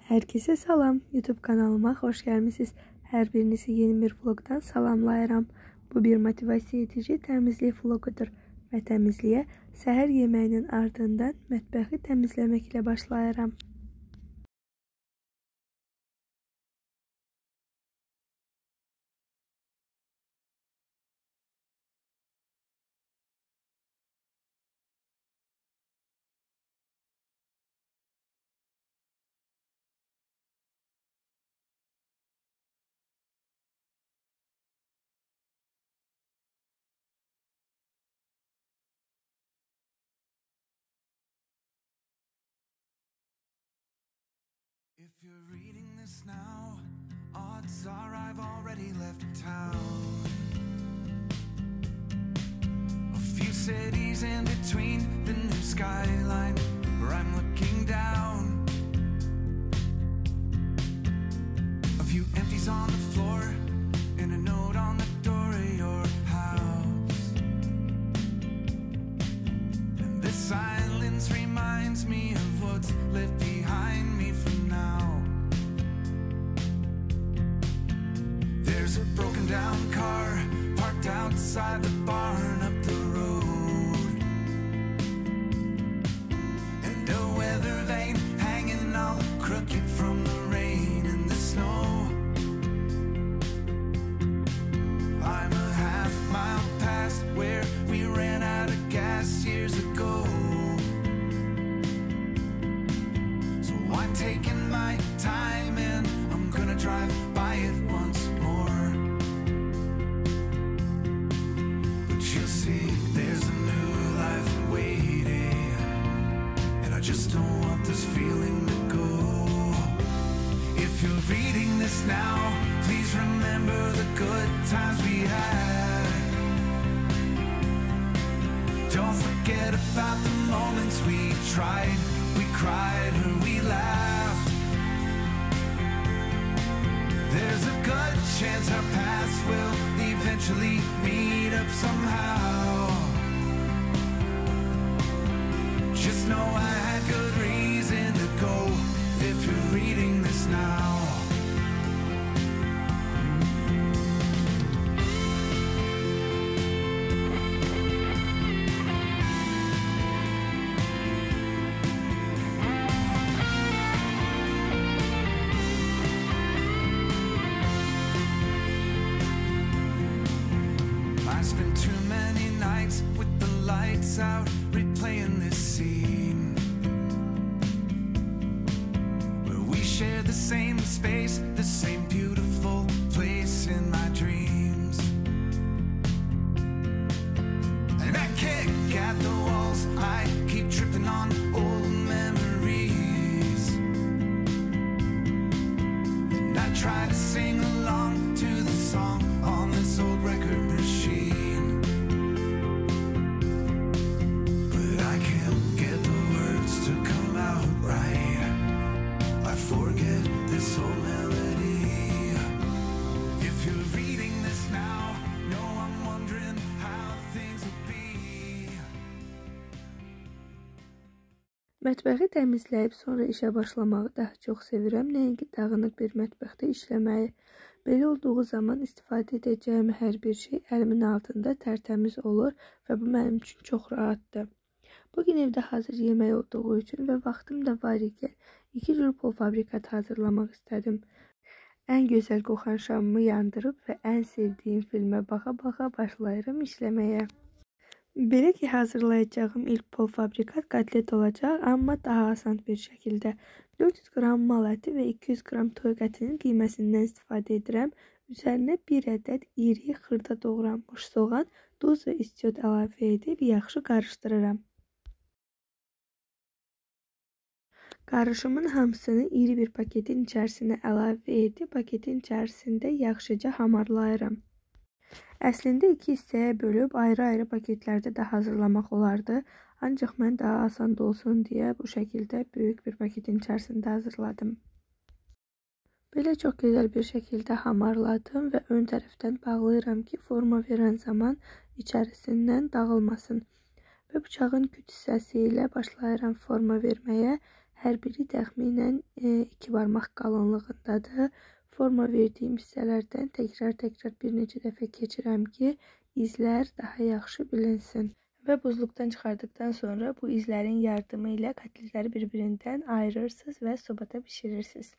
Herkese salam, YouTube kanalıma xoş gəlmisiniz. Hər birinizi yeni bir vlogdan salamlayıram. Bu bir motivasiya edici təmizlik vlogudur və təmizliyə səhər yeməyinin ardından mətbəxi təmizləməklə başlayıram. If you're reading this now, odds are I've already left town. A few cities in between the new skyline where I'm looking down. A few empties on the floor and a note on the door of your house. And this silence reminds me of what's left behind me from now. There's a broken down car parked outside the barn up the road, and a weather vane hanging all crooked from the rain and the snow. I'm a half mile past where we ran out of gas years ago. I'm taking my time and I'm gonna drive by it once more. But you'll see there's a new life waiting, and I just don't want this feeling to go. If you're reading this now, please remember the good times we had. Don't forget about the moments we tried, we cried, or we laughed. There's a good chance our paths will eventually meet up somehow. Just know I had good reason to go if you're reading this now. Out replaying this scene where we share the same space, the same beautiful place in my dreams. And I kick at the walls, I keep tripping on old memories, and I try to sing along to the song on this old record machine. Mətbəxi təmizləyib sonra işə başlamağı daha çox sevirəm, nəinki dağınıq bir mətbəxdə işləməyi. Belə olduğu zaman istifadə edəcəyim hər bir şey əlimin altında tərtəmiz olur və bu mənim üçün çox rahatdır. Bugün evdə hazır yemək olduğu üçün və vaxtım da var ikən 2 cür polfabrikat hazırlamaq istədim. Ən gözəl qoxan şamımı yandırıb və ən sevdiyim filmə baxa-baxa başlayıram işləməyə. Belə ki, hazırlayacağım ilk polfabrikat kotlet olacaq, amma daha asan bir şəkildə. 400 qram mal əti və 200 qram toyuq ətinin qiyməsindən istifadə edirəm. Üzərinə 1 ədəd iri xırda doğranmış soğan, duz və istiot əlavə edib yaxşı qarışdırıram. Qarışımın hamısını iri bir paketin içərisinə əlavə edib paketin içərisində yaxşıca hamarlayıram. Əslində 2 hissəyə bölüb ayrı-ayrı paketlərdə də hazırlamaq olardı. Ancaq mən daha asan olsun deyə bu şəkildə böyük bir paketin içərisində hazırladım. Belə çox gözəl bir şəkildə hamarladım və ön tərəfdən bağlayıram ki, forma verən zaman içərisindən dağılmasın. Və bıçağın küt hissəsi ilə başlayıram forma verməyə. Hər biri təxminən 2 barmaq qalınlığındadır. Forma verdiyim hissələrdən təkrar bir neçə dəfə keçirəm ki, izlər daha yaxşı bilinsin. Və buzluqdan çıxardıqdan sonra bu izlərin yardımı ilə kotletləri bir-birindən ayırırsınız və sobada bişirirsiniz.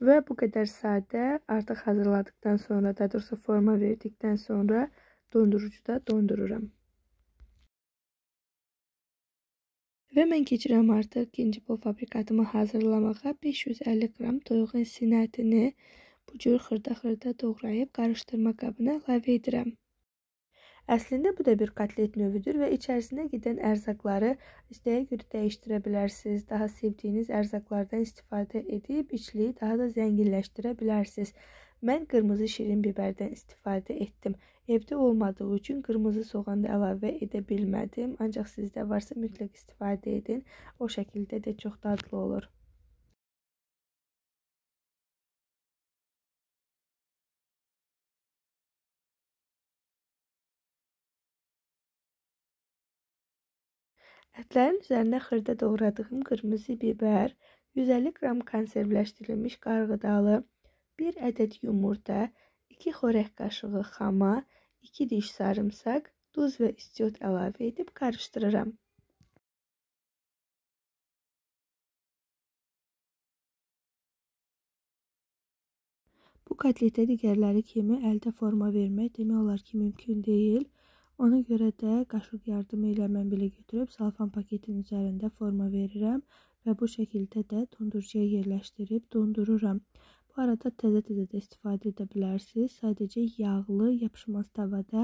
Və bu qədər sadə, artıq hazırladıqdan sonra, daha doğrusu forma verdikdən sonra dondurucuda dondururam. Və mən keçirəm artıq ikinci polfabrikatımı hazırlamağa. 550 qram toyuğun sinə ətini bu cür xırda doğrayıb qarışdırma qabına əlavə edirəm. Əslində bu da bir kotlet növüdür və içərisinə gedən ərzaqları istəyə görə dəyişdirə bilərsiniz. Daha sevdiyiniz ərzaqlardan istifadə edib içliyi daha da zənginləşdirə bilərsiniz. Mən qırmızı şirin biberdən istifadə etdim. Evdə olmadığı üçün qırmızı soğan da əlavə edə bilmədim. Ancaq sizdə varsa mütləq istifadə edin. O şəkildə də çox dadlı olur. Ətlərin üzərinə xırda doğradığım qırmızı biber, 150 qram konservləşdirilmiş qarğıdalı, 1 ədəd yumurta, 2 xörək qaşığı xama, 2 diş sarımsaq, duz və istiot əlavə edib qarışdırıram. Bu kotletə digərləri kimi əldə forma vermək demək olar ki mümkün deyil. Ona görə də qaşıq yardımı ilə mən belə götürüb salfan paketin üzərində forma verirəm və bu şəkildə də dondurucuya yerləşdirib dondururam. Bu arada təzə də istifadə edə bilərsiniz. Sadəcə yağlı, yapışmaz tavada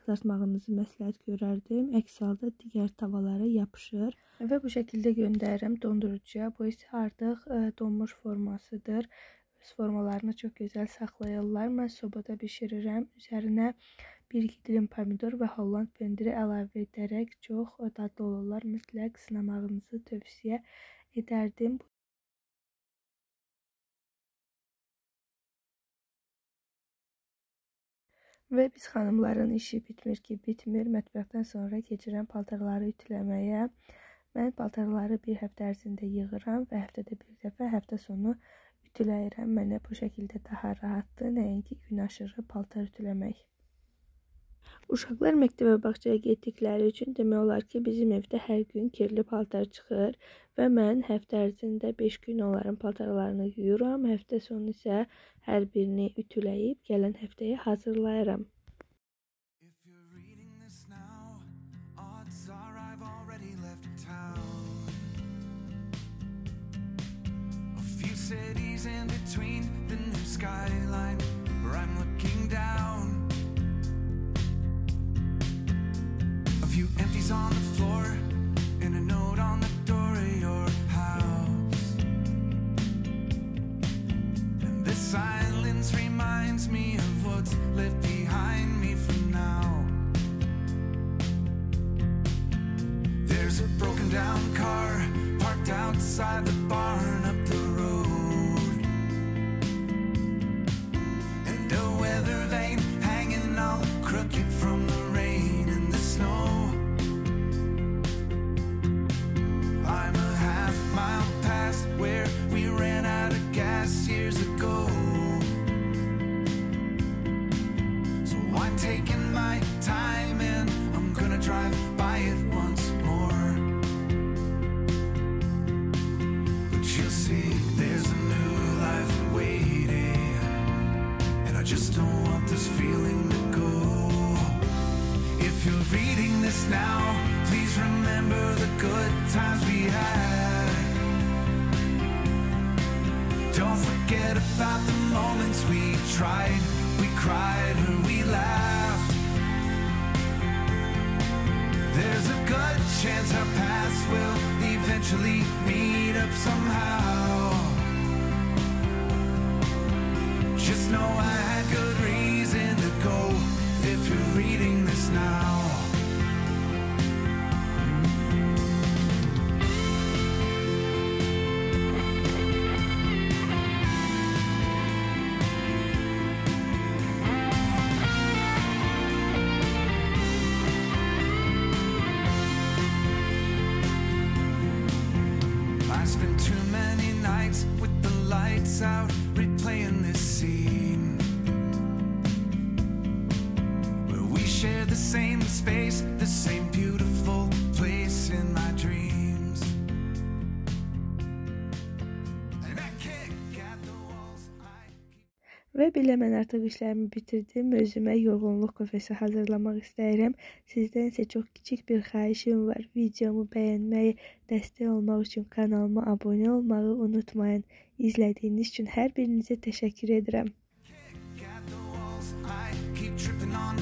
qızartmağınızı məsləhət görərdim. Əks halda digər tavalara yapışır. Və bu şəkildə göndərirəm dondurucuya. Bu isə artıq donmuş formasıdır. Öz formalarını çox gözəl saxlayırlar. Mən sobada bişirirəm. Üzərinə 1-2 dilim pomidor və holland pendiri əlavə edərək çox dadlı olurlar. Mütləq sınamağınızı tövsiyə edərdim. Və biz xanımların işi bitmir ki, bitmir. Mətbəxdən sonra keçirəm paltarları ütüləməyə. Mən paltarları bir həftə ərzində yığıram və həftədə bir dəfə həftə sonu ütüləyirəm. Mənə bu şəkildə daha rahatdır, nəinki gün aşırı paltar ütüləmək. Uşaqlar məktəbə bağçaya getdikləri üçün demək olar ki, bizim evdə hər gün kirli paltar çıxır və mən həftə ərzində 5 gün onların paltarlarını yuyuram. Həftə sonu isə hər birini ütüləyib gələn həftəyə hazırlayıram. Cities in between the new skyline where I'm looking down. A few empties on the floor and a note on the door of your house. And this silence reminds me of what's left behind me for now. There's a broken down car parked outside the barn up the road. From the rain and the snow, I'm a half-mile past where we ran out of gas years ago. So I'm taking my time and I'm gonna drive by it once more. But you'll see there's a new life waiting, and I just don't want this feeling to go. If you're reading this now, please remember the good times we had. Don't forget about the moments we tried, we cried, or we laughed. There's a good chance our paths will eventually meet up somehow. Just know I had good reason to go. If you're reading this now, lights out, replaying this scene where we share the same space, the same beautiful place in my dreams. And I kick at the walls. Və belə mən artıq işlərimi bitirdim. Özümə yorğunluq kofesi hazırlamaq istəyirəm. Sizdən isə çox kiçik bir xahişim var. Videomu bəyənməyi, dəstək olmaq üçün kanalıma abunə olmağı unutmayın. İzlədiyiniz üçün hər birinizə təşəkkür edirəm. Kick at the walls. I keep tripping on